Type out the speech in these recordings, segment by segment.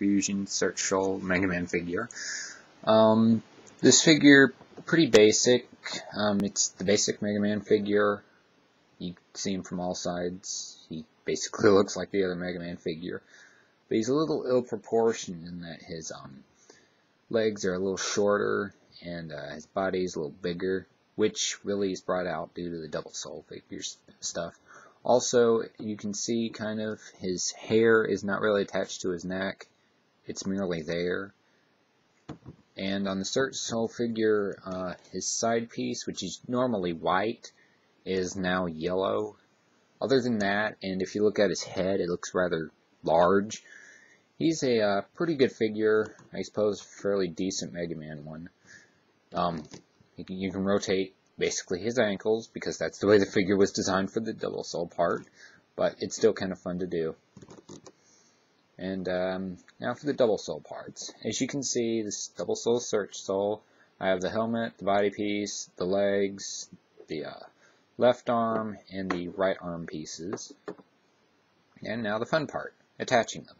Fusion Search Soul Mega Man figure. This figure, pretty basic. It's the basic Mega Man figure. You can see him from all sides. He basically looks like the other Mega Man figure. But he's a little ill-proportioned in that his legs are a little shorter and his body is a little bigger, which really is brought out due to the DoubleSoul figures stuff. Also, you can see kind of his hair is not really attached to his neck. It's merely there. And on the Search Soul figure, his side piece, which is normally white, is now yellow. Other than that, and if you look at his head, it looks rather large. He's a pretty good figure, I suppose, fairly decent Mega Man one. You can rotate basically his ankles, because that's the way the figure was designed for the DoubleSoul part, but it's still kind of fun to do. And now for the DoubleSoul parts. As you can see, this DoubleSoul Search Soul, I have the helmet, the body piece, the legs, the left arm, and the right arm pieces. And now the fun part, attaching them.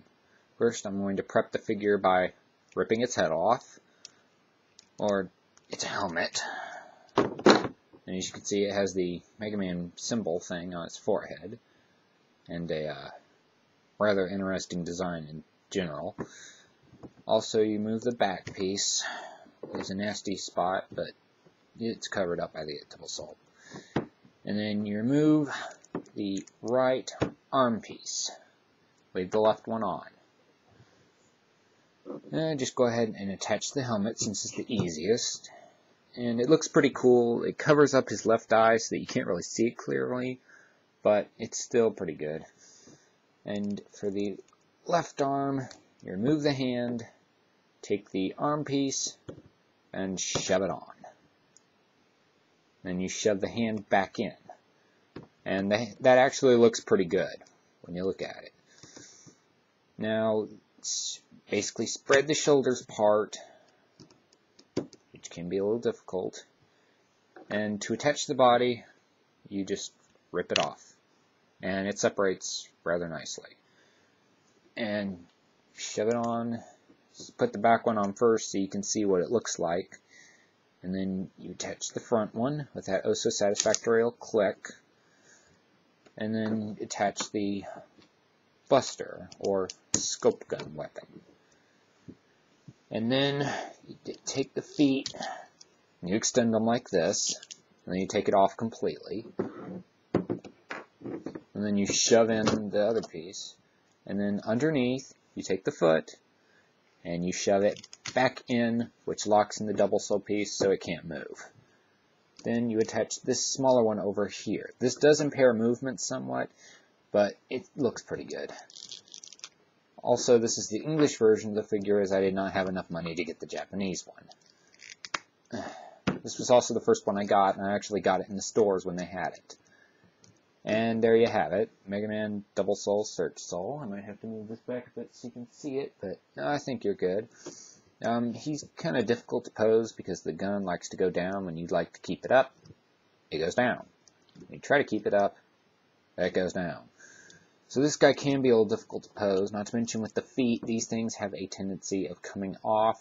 First, I'm going to prep the figure by ripping its head off, or its helmet. And as you can see, it has the Mega Man symbol thing on its forehead, and a rather interesting design in general. Also, you move the back piece. There's a nasty spot, but it's covered up by the DoubleSoul. And then you remove the right arm piece. Leave the left one on. And just go ahead and attach the helmet, since it's the easiest. And it looks pretty cool. It covers up his left eye so that you can't really see it clearly, but it's still pretty good. And for the left arm, you remove the hand, take the arm piece, and shove it on. Then you shove the hand back in. And that actually looks pretty good when you look at it. Now, basically spread the shoulders apart, which can be a little difficult. And to attach the body, you just rip it off. And it separates rather nicely. And shove it on. Put the back one on first so you can see what it looks like. And then you attach the front one with that oh so satisfactory click. And then attach the buster, or scope gun weapon. And then you take the feet, and you extend them like this, and then you take it off completely. And then you shove in the other piece, and then underneath, you take the foot, and you shove it back in, which locks in the DoubleSoul piece so it can't move. Then you attach this smaller one over here. This does impair movement somewhat, but it looks pretty good. Also, this is the English version of the figure, as I did not have enough money to get the Japanese one. This was also the first one I got, and I actually got it in the stores when they had it. And there you have it, Mega Man DoubleSoul Search Soul. I might have to move this back a bit so you can see it, but I think you're good. He's kind of difficult to pose because the gun likes to go down when you'd like to keep it up. It goes down. When you try to keep it up, it goes down. So this guy can be a little difficult to pose, not to mention with the feet, these things have a tendency of coming off.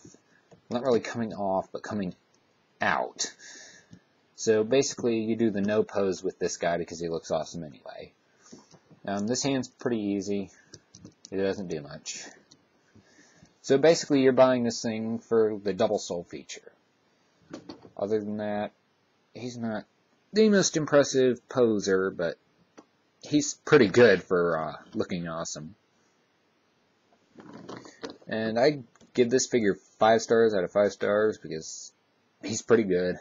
Not really coming off, but coming out. So basically, you do the no pose with this guy because he looks awesome anyway. This hand's pretty easy. It doesn't do much. So basically, you're buying this thing for the DoubleSoul feature. Other than that, he's not the most impressive poser, but he's pretty good for looking awesome. And I give this figure 5 stars out of 5 stars because he's pretty good.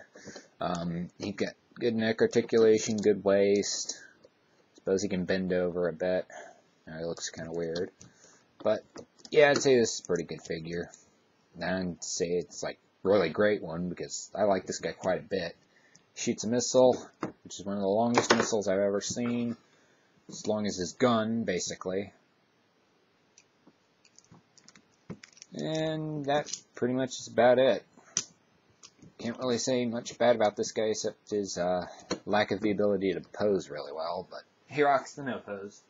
He's got good neck articulation, good waist. Suppose he can bend over a bit. It looks kind of weird. But yeah, I'd say this is a pretty good figure. And I'd say it's like a really great one because I like this guy quite a bit. Shoots a missile, which is one of the longest missiles I've ever seen. As long as his gun, basically. And that pretty much is about it. Can't really say much bad about this guy except his lack of the ability to pose really well, but he rocks the no pose.